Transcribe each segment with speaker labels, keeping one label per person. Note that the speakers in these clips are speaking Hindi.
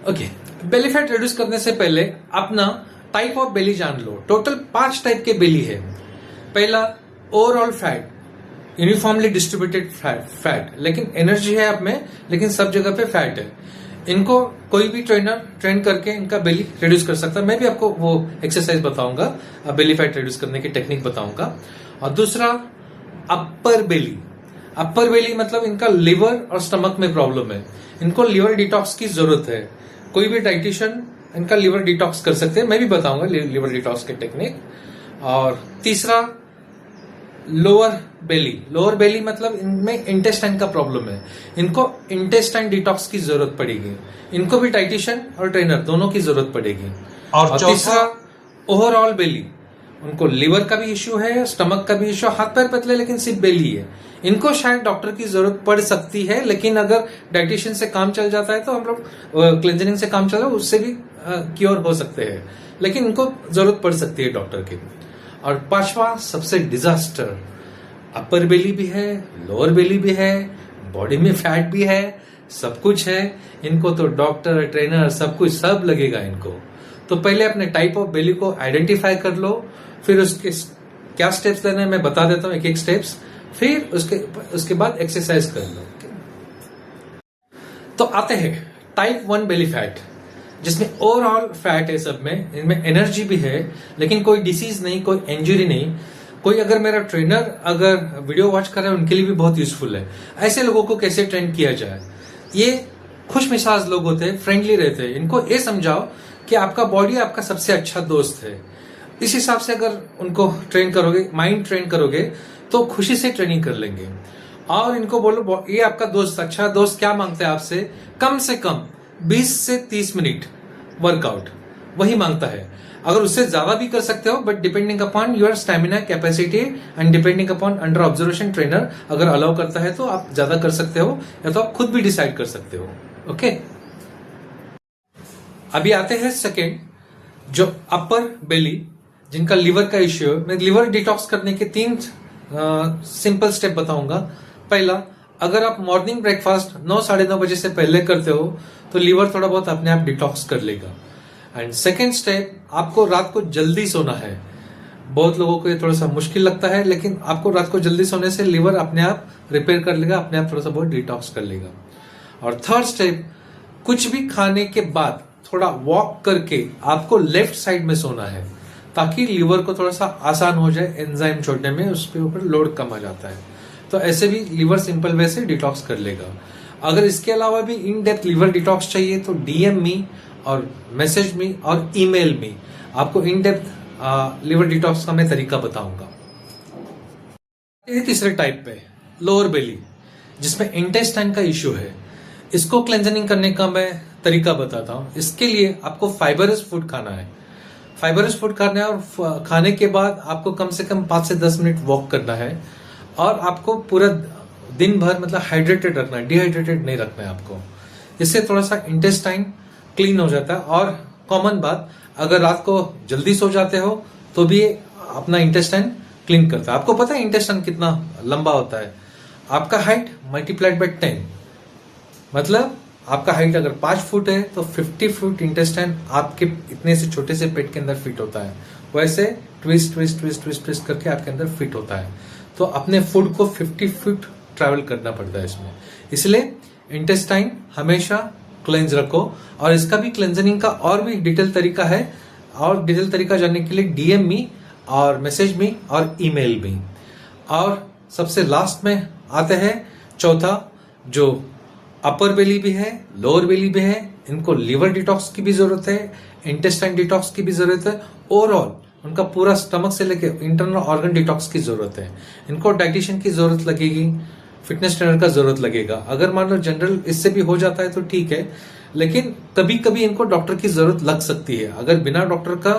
Speaker 1: ओके, बेली फैट रिड्यूस करने से पहले अपना टाइप ऑफ बेली जान लो। टोटल 5 टाइप के बेली है। पहला overall fat, uniformly distributed fat, लेकिन एनर्जी है आप में, लेकिन सब जगह पे फैट है। इनको कोई भी ट्रेनर ट्रेन करके इनका बेली रिड्यूस कर सकता है। मैं भी आपको वो एक्सरसाइज बताऊंगा, बेली फैट रिड्यूस करने की टेक्निक बताऊंगा। और दूसरा अपर बेली। अपर बेली मतलब इनका लिवर और स्टमक में प्रॉब्लम है, इनको लिवर डिटॉक्स की जरूरत है। कोई भी डाइटिशियन इनका लिवर डिटॉक्स कर सकते हैं, मैं भी बताऊंगा लिवर डिटॉक्स की टेक्निक। और तीसरा लोअर बेली। लोअर बेली मतलब इनमें इंटेस्टाइन का प्रॉब्लम है, इनको इंटेस्टाइन डिटॉक्स की जरूरत पड़ेगी। इनको भी डाइटिशियन और ट्रेनर दोनों की जरूरत पड़ेगी। और तीसरा ओवरऑल बेली, उनको लिवर का भी इश्यू है, स्टमक का भी इश्यू, हाथ पैर पतले लेकिन सिर्फ बेली है। इनको शायद डॉक्टर की जरूरत पड़ सकती है, लेकिन अगर डाइटिशियन से काम चल जाता है तो हम लोग क्लेंजनिंग से काम चला उससे भी क्योर हो सकते हैं, लेकिन इनको जरूरत पड़ सकती है डॉक्टर की। और पांचवा सबसे डिजास्टर, अपर बेली भी है, लोअर बेली भी है, बॉडी में फैट भी है, सब कुछ है। इनको तो डॉक्टर ट्रेनर सब कुछ सब लगेगा इनको। तो पहले अपने टाइप ऑफ बेली को आइडेंटिफाई कर लो, फिर उसके क्या स्टेप्स लेने हैं मैं बता देता हूँ, एक एक स्टेप्स, फिर उसके बाद एक्सरसाइज कर लो। तो आते हैं टाइप 1 बेली फैट, जिसमें ओवरऑल फैट है सब में, इनमें एनर्जी भी है, लेकिन कोई डिसीज नहीं, कोई इंजरी नहीं। कोई अगर मेरा ट्रेनर अगर वीडियो वॉच कर रहा है उनके लिए भी बहुत यूजफुल है। ऐसे लोगों को कैसे ट्रेन किया जाए, ये खुश मिजाज लोग होते हैं, फ्रेंडली रहते हैं। इनको ये समझाओ कि आपका बॉडी आपका सबसे अच्छा दोस्त है। इस हिसाब से अगर उनको ट्रेन करोगे, माइंड ट्रेन करोगे, तो खुशी से ट्रेनिंग कर लेंगे। और इनको बोलो ये आपका दोस्त, अच्छा दोस्त क्या मांगता है आपसे, कम से कम 20 से 30 मिनट वर्कआउट वही मांगता है। अगर उससे ज्यादा भी कर सकते हो, but depending upon your stamina capacity and depending upon under observation trainer, अगर अलाउ करता है तो आप ज्यादा कर सकते हो, या तो आप खुद भी डिसाइड कर सकते हो। ओके, अभी आते हैं सेकेंड, जो अपर बेली, जिनका लिवर का इश्यू है। मैं लिवर डिटॉक्स करने के 3 सिंपल स्टेप बताऊंगा। पहला, अगर आप मॉर्निंग ब्रेकफास्ट 9 साढ़े 9 बजे से पहले करते हो तो लिवर थोड़ा बहुत अपने आप डिटॉक्स कर लेगा। एंड सेकेंड स्टेप, आपको रात को जल्दी सोना है। बहुत लोगों को ये थोड़ा सा मुश्किल लगता है, लेकिन आपको रात को जल्दी सोने से लिवर अपने आप रिपेयर कर लेगा, अपने आप थोड़ा सा बहुत डिटॉक्स कर लेगा। और थर्ड स्टेप, कुछ भी खाने के बाद थोड़ा वॉक करके आपको लेफ्ट साइड में सोना है, ताकि लिवर को थोड़ा सा आसान हो जाए एंजाइम छोड़ने में, उसके ऊपर लोड कम आ जाता है। तो ऐसे भी लिवर सिंपल वे से डिटॉक्स कर लेगा। अगर इसके अलावा भी इन डेप्थ लिवर डिटॉक्स चाहिए तो डीएम मी और मैसेज मी और ईमेल मी, आपको इन डेप्थ लिवर डिटॉक्स का मैं तरीका बताऊंगा। तीसरे टाइप पे लोअर बेली, जिसमें इंटेस्टाइन का इश्यू है, इसको क्लेंजनिंग करने का मैं तरीका बताता हूँ। इसके लिए आपको फाइबरस फूड खाना है। फाइबरस फूड खाना है, और खाने के बाद आपको कम से कम 5 से 10 मिनट वॉक करना है। और आपको पूरा दिन भर मतलब हाइड्रेटेड रखना है, डिहाइड्रेटेड नहीं रखना है आपको। इससे थोड़ा सा इंटेस्टाइन क्लीन हो जाता है। और कॉमन बात, अगर रात को जल्दी सो जाते हो तो भी अपना इंटेस्टाइन क्लीन करता है। आपको पता है इंटेस्टाइन कितना लंबा होता है? आपका हाइट मल्टीप्लाइड बाय 10, मतलब आपका हाइट अगर 5 फुट है तो 50 फुट इंटेस्टाइन आपके इतने से छोटे से पेट के अंदर फिट होता है। वैसे twist twist twist twist twist करके आपके अंदर फिट होता है। तो अपने फूड को 50 फुट ट्रैवल करना पड़ता है इसमें, इसलिए इंटेस्टाइन हमेशा क्लेंज रखो। और इसका भी क्लेंजनिंग का और भी डिटेल तरीका है, और डिटेल तरीका जानने के लिए डीएम मी और मैसेज मी और ईमेल मी। और सबसे लास्ट में आते हैं चौथा, जो अपर बेली भी है, लोअर बेली भी है। इनको लिवर डिटॉक्स की भी जरूरत है, इंटेस्टाइन डिटॉक्स की भी जरूरत है, ओवरऑल उनका पूरा स्टमक से लेके इंटरनल ऑर्गन डिटॉक्स की जरूरत है। इनको डाइटिशियन की जरूरत लगेगी, फिटनेस ट्रेनर का जरूरत लगेगा। अगर मान लो जनरल इससे भी हो जाता है तो ठीक है, लेकिन कभी कभी इनको डॉक्टर की जरूरत लग सकती है। अगर बिना डॉक्टर का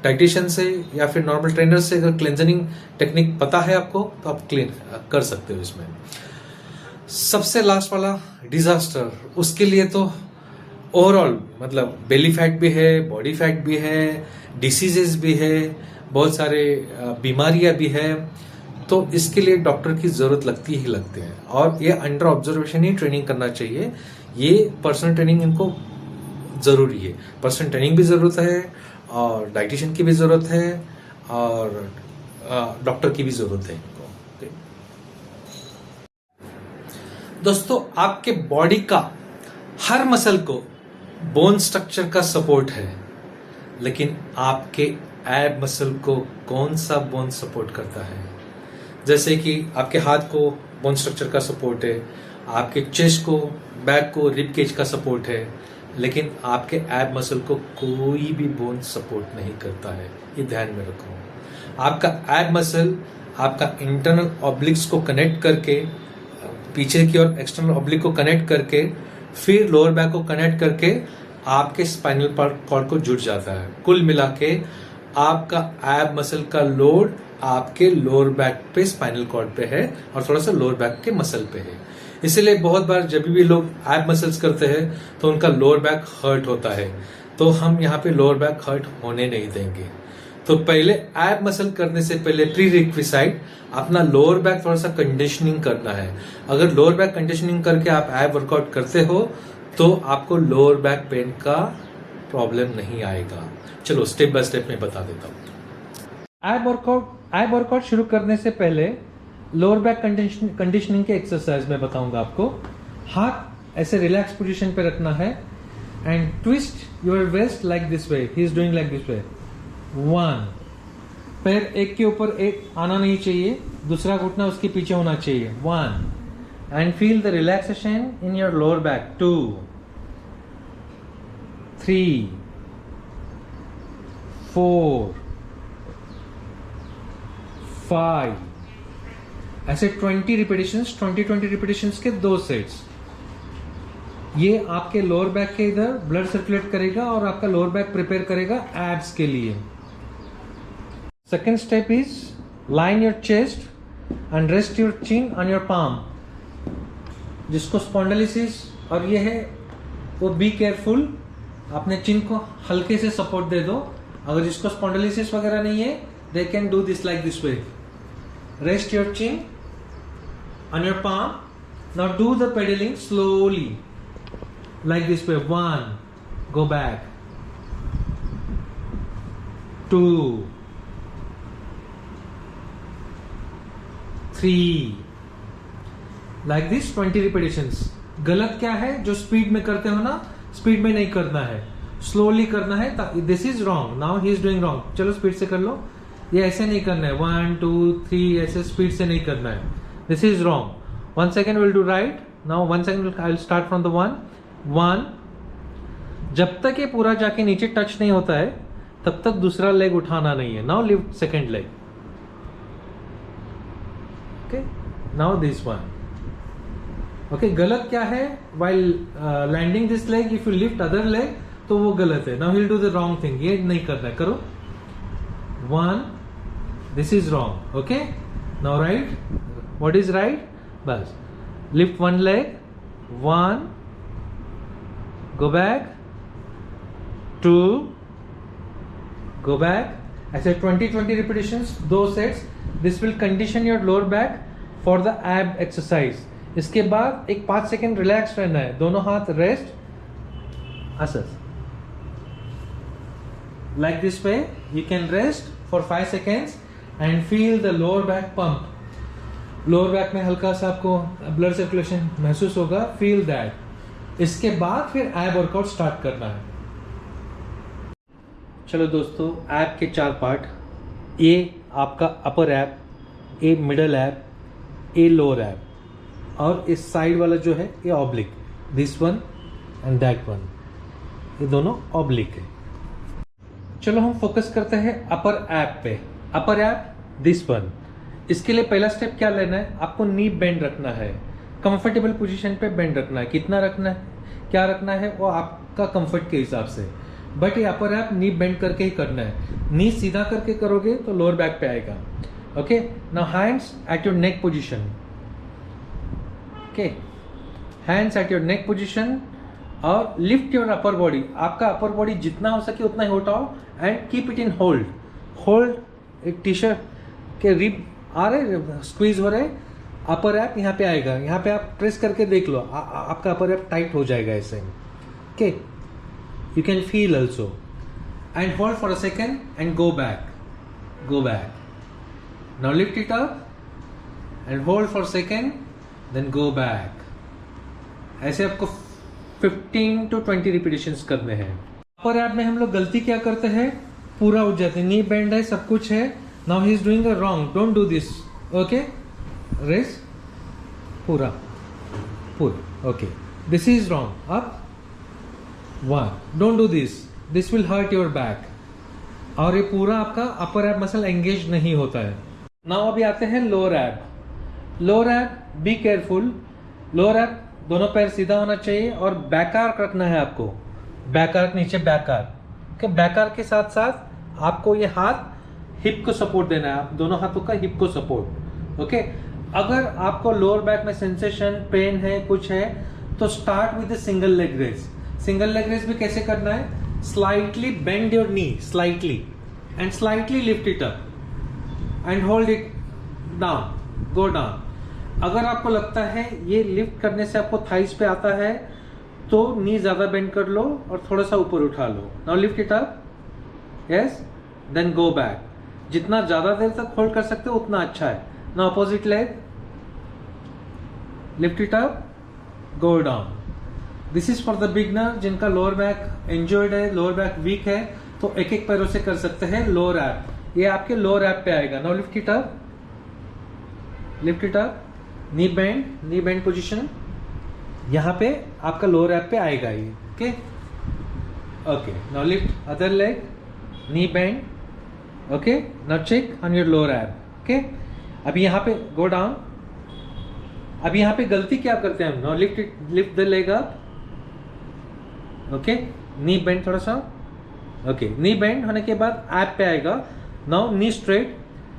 Speaker 1: डाइटिशियन से या फिर नॉर्मल ट्रेनर से अगर क्लेंजनिंग टेक्निक पता है आपको, तो आप क्लीन कर सकते हो इसमें। सबसे लास्ट वाला डिजास्टर, उसके लिए तो ओवरऑल मतलब बेली फैट भी है, बॉडी फैट भी है, डिसीजेस भी है, बहुत सारे बीमारियां भी है। तो इसके लिए डॉक्टर की जरूरत लगती ही लगती है, और ये अंडर ऑब्जर्वेशन ही ट्रेनिंग करना चाहिए। ये पर्सनल ट्रेनिंग इनको जरूरी है। पर्सनल ट्रेनिंग भी जरूरत है और डाइटिशियन की भी जरूरत है और डॉक्टर की भी जरूरत है। दोस्तों, आपके बॉडी का हर मसल को बोन स्ट्रक्चर का सपोर्ट है, लेकिन आपके एब मसल को कौन सा बोन सपोर्ट करता है? जैसे कि आपके हाथ को बोन स्ट्रक्चर का सपोर्ट है, आपके चेस्ट को, बैक को, रिब केज का सपोर्ट है, लेकिन आपके एब मसल को कोई भी बोन सपोर्ट नहीं करता है। ये ध्यान में रखो। आपका एब मसल आपका इंटरनल ऑब्लिक्स को कनेक्ट करके, पीछे की ओर एक्सटर्नल ऑब्लिक को कनेक्ट करके, फिर लोअर बैक को कनेक्ट करके आपके स्पाइनल कॉर्ड को जुड़ जाता है। कुल मिला के आपका एब मसल का लोड आपके लोअर बैक पे, स्पाइनल कॉर्ड पे है और थोड़ा सा लोअर बैक के मसल पे है। इसीलिए बहुत बार जब भी लोग एब मसल्स करते हैं तो उनका लोअर बैक हर्ट होता है, तो हम यहाँ पे लोअर बैक हर्ट होने नहीं देंगे। तो पहले एब मसल करने से पहले प्री रिक्विसाइट अपना लोअर बैक थोड़ा सा कंडीशनिंग करना है। अगर लोअर बैक कंडीशनिंग करके आप एब वर्कआउट करते हो तो आपको लोअर बैक पेन का प्रॉब्लम नहीं आएगा। चलो स्टेप बाय स्टेप में बता देता हूँ। एब वर्कआउट शुरू करने से पहले लोअर बैक कंडीशनिंग के एक्सरसाइज में बताऊंगा आपको। हाथ ऐसे रिलैक्स पोजीशन पे रखना है and twist your waist like this way. He is doing like this way. 1, पैर एक के ऊपर एक आना नहीं चाहिए, दूसरा घुटना उसके पीछे होना चाहिए। 1 and feel the relaxation in your lower back. 2, 3, 4, 5, ऐसे 20 रिपीटेशंस, 20 रिपीटेशंस के 2 सेट्स। ये आपके लोअर बैक के इधर ब्लड सर्कुलेट करेगा और आपका लोअर बैक प्रिपेयर करेगा एब्स के लिए। Second step is lie in your chest and rest your chin on your palm. जिसको स्पॉन्डिलोसिस और ये है वो बी केयरफुल, अपने चिन को हल्के से सपोर्ट दे दो। अगर जिसको स्पॉन्डिलोसिस वगैरह नहीं है they can do this like this way. Rest your chin on your palm. Now do the pedaling slowly like this way. 1, go back. 2, 3, like this 20 repetitions. गलत क्या है? जो स्पीड में करते हो ना, स्पीड में नहीं करना है, स्लोली करना है। This is wrong. Now he is doing wrong. चलो स्पीड से कर लो। ये ऐसे नहीं करना है 1, 2, 3 ऐसे स्पीड से नहीं करना है। This is wrong. 1 second will do right. Now 1 second I will start from the 1। जब तक ये पूरा जाके नीचे टच नहीं होता है तब तक दूसरा लेग उठाना नहीं है। Now lift second leg. Okay, now this one. Okay, गलत क्या है? While landing this leg if you lift other leg तो वो गलत है। Now he will do the wrong thing. ये नहीं करना है। करो 1, this is wrong. Okay, now right. What is right? बस lift 1 leg, 1, go back, 2, go back. ऐसे 20 repetitions, 2 sets. This will condition your lower back for the ab exercise. इसके बाद एक 5 सेकेंड रिलैक्स रहना है। दोनों हाथ रेस्ट असस like this way. You can rest for 5 seconds and feel the lower back pump. Lower back में हल्का सा आपको ब्लड सर्कुलेशन महसूस होगा। Feel that. इसके बाद फिर एब वर्कआउट स्टार्ट करना है। चलो दोस्तों, ऐप के 4 पार्ट। ए आपका upper ab, a middle ab, a lower ab और इस साइड वाला जो है ये oblique. This one and that one, ये दोनों ऑब्लिक है। चलो हम फोकस करते हैं अपर ऐप पे। अपर ऐप दिस वन। इसके लिए पहला स्टेप क्या लेना है? आपको नी बेंड रखना है। कंफर्टेबल पोजीशन पे बेंड रखना है। कितना रखना है, क्या रखना है वो आपका कंफर्ट के हिसाब से, बट ये अपर ऐप नी बेंड करके ही करना है। नी सीधा करके करोगे तो लोअर बैक पे आएगा। Okay, now hands at your neck position. Okay, hands at your neck position और लिफ्ट योर अपर बॉडी। आपका अपर बॉडी जितना हो सके उतना ही उठाओ and keep it in hold. Hold. एक टी शर्ट के रिब आ रहे, स्क्वीज हो रहे, अपर ऐप यहाँ पे आएगा। यहाँ पे आप प्रेस करके देख लो, आपका अपर ऐप टाइट हो जाएगा ऐसे। Okay, You can feel also. And hold for a second and go back. Go back. Now lift it up and hold for a second, then go back. ऐसे आपको 15 to 20 रिपीटेशंस करने हैं. अपर ऐप में हम लोग गलती क्या करते हैं, पूरा उठ जाते हैं, नी बेंड है, सब कुछ है. Now he is doing a wrong. Don't do this. Okay, raise पूरा पूरा. Okay, this is wrong. Up 1. Don't do this. This will hurt your back. और ये पूरा आपका अपर ऐप मसल एंगेज नहीं होता है. नाउ अभी आते हैं lower app. Lower app, be careful. Lower app दोनों पैर सीधा होना चाहिए और बैक आर्क रखना है आपको. बैक आर्क नीचे, back arc. Okay, back arc के साथ साथ आपको ये हाथ हिप को सपोर्ट देना है. आप दोनों हाथों का हिप को सपोर्ट. ओके, अगर आपको लोअर बैक में सेंसेशन, पेन है, कुछ है, तो start with single leg raise. Single leg raise भी कैसे करना है, slightly bend your knee slightly and slightly lift it up and hold it down, go down. अगर आपको लगता है ये लिफ्ट करने से आपको थाइस पे आता है तो नी ज्यादा बेंड कर लो और थोड़ा सा ऊपर उठा लो. Now lift it up, yes, then go back. जितना ज्यादा देर तक होल्ड कर सकते हो उतना अच्छा है. Now opposite leg, lift it up, go down. This is for the beginner जिनका लोअर बैक इंजर्ड है, लोअर बैक वीक है, तो एक एक पैरों से कर सकते हैं लोअर ऐप. ये आपके लोअर ऐप पे आएगा. Now lift it up, lift it up, knee bend position. यहां पे आपका लोअर ऐप पे आएगा ये. Okay okay, now lift other leg, knee bend. Okay, now check on your lower ab. Okay, अभी यहां पे गो डाउन. अभी यहां पे गलती क्या करते हैं हम, now lift the leg up. Okay, knee bend थोड़ा सा. ओके, नी बेंड होने के बाद ऐप पे आएगा. Now knee straight.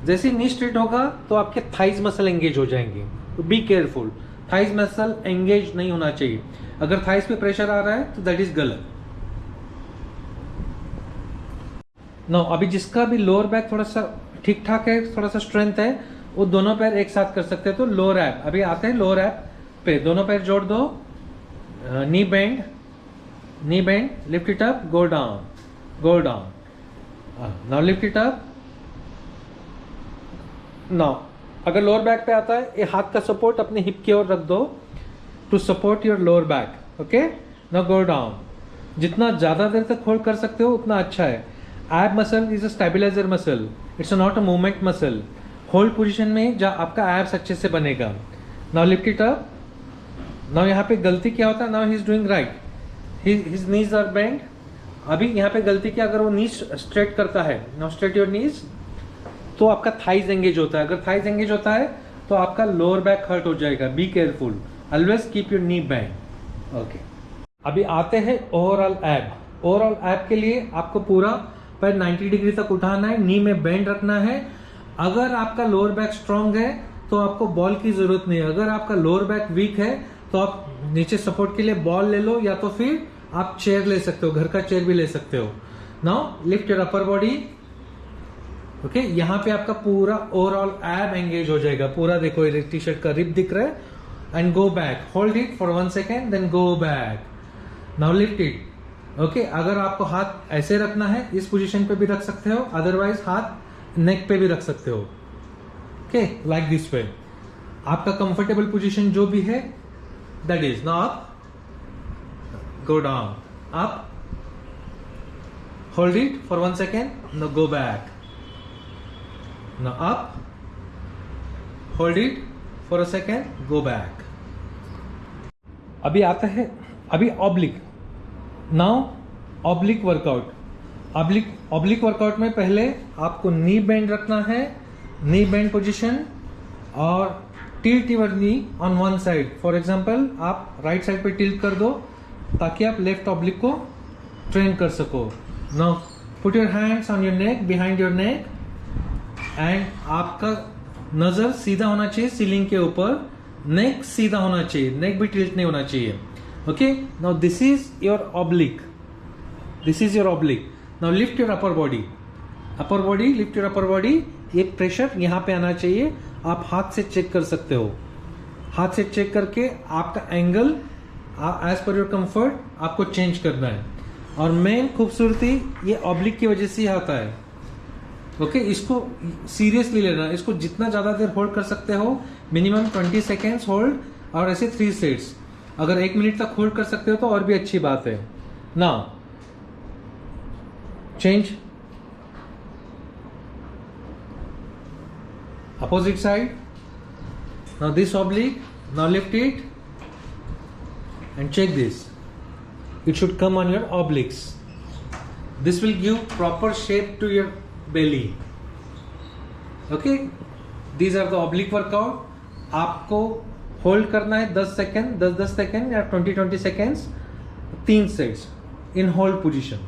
Speaker 1: जैसे नी स्ट्रेट होगा तो आपके थाइज मसल एंगेज हो जाएंगे. तो be careful, thighs muscle engage नहीं होना चाहिए. अगर थाइज पे प्रेशर आ रहा है तो दैट इज गलत. नाउ अभी जिसका भी लोअर बैक थोड़ा सा ठीक ठाक है, थोड़ा सा स्ट्रेंथ है, वो दोनों पैर एक साथ कर सकते हैं. तो लोअर ऐप अभी आते हैं. लोअर ऐप पे दोनों पैर जोड़ दो, knee bend, lift it up, go down, go down. Now lift it up. Now अगर लोअर बैक पे आता है, ये हाथ का सपोर्ट अपने हिप की ओर रख दो to support your lower back. Okay, now go down. जितना ज्यादा देर तक होल्ड कर सकते हो उतना अच्छा है. Ab muscle is a stabiliser muscle, it's not a movement muscle. Hold position में जहाँ आपका एब्स अच्छे से बनेगा. Now lift it up. Now यहाँ पे गलती क्या होता है, now he is doing right, his knees are bend. अभी यहाँ पे गलती क्या, अगर वो नीज स्ट्रेट करता है, नाउ स्ट्रेट योर नीज, तो आपका थाइज एंगेज होता है. अगर थाइज एंगेज होता है तो आपका लोअर बैक हर्ट हो जाएगा. Be careful, always keep your knee bend. Okay, अभी आते हैं ओवरऑल ऐप. ओवरऑल ऐप के लिए आपको पूरा पैर 90 डिग्री तक उठाना है, नी में बेंड रखना है. अगर आपका लोअर बैक स्ट्रांग है तो आपको बॉल की जरूरत नहीं है. अगर आपका लोअर बैक वीक है तो आप नीचे सपोर्ट के लिए बॉल ले लो, या तो फिर आप चेयर ले सकते हो, घर का चेयर भी ले सकते हो. Now lift your upper body. Okay, यहाँ पे आपका पूरा ओवरऑल ऐप एंगेज हो जाएगा. पूरा देखो ये टी शर्ट का रिप दिख रहा है. And go back, hold it for 1 second, then go back. Now lift it. Okay, अगर आपको हाथ ऐसे रखना है, इस पोजीशन पे भी रख सकते हो, अदरवाइज हाथ नेक पे भी रख सकते हो. ओके, लाइक दिस वे. आपका कंफर्टेबल पोजीशन जो भी है, that is. Now up, go down, up, hold it for 1 second, now go back. Now up, hold it for a second, go back. अभी आता है अभी oblique. Now oblique workout. Oblique workout में पहले आपको नी बेंड रखना है, नी बेंड पोजीशन, और tilt your knee on one side. For example आप राइट साइड पे टिल्ट कर दो ताकि आप लेफ्ट ऑब्लिक को ट्रेन कर सको. Now put your hands on your neck, behind your neck, and आपका नजर सीधा होना चाहिए सीलिंग के ऊपर. नेक सीधा होना चाहिए, नेक भी टिल्ट नहीं होना चाहिए. Okay, now this is your oblique, this is your oblique. Now lift your upper body, upper body, lift your upper body. ये प्रेशर यहाँ पे आना चाहिए. आप हाथ से चेक कर सकते हो. हाथ से चेक करके आपका angle as per your comfort आपको चेंज करना है. और मेन खूबसूरती ये ऑब्लिक की वजह से ही आता है। ओके, इसको सीरियसली लेना, इसको जितना ज्यादा देर होल्ड कर सकते हो, मिनिमम 20 सेकेंड्स होल्ड, और ऐसे 3 सेट्स। अगर 1 मिनट तक होल्ड कर सकते हो तो और भी अच्छी बात है ना। Change opposite side. Now this oblique, now lift it and check this. It should come on your obliques. This will give proper shape to your belly. Okay, these are the oblique workout. आपको होल्ड करना है 10 सेकेंड, 10 सेकेंड या 20 seconds, 3 sets in hold position.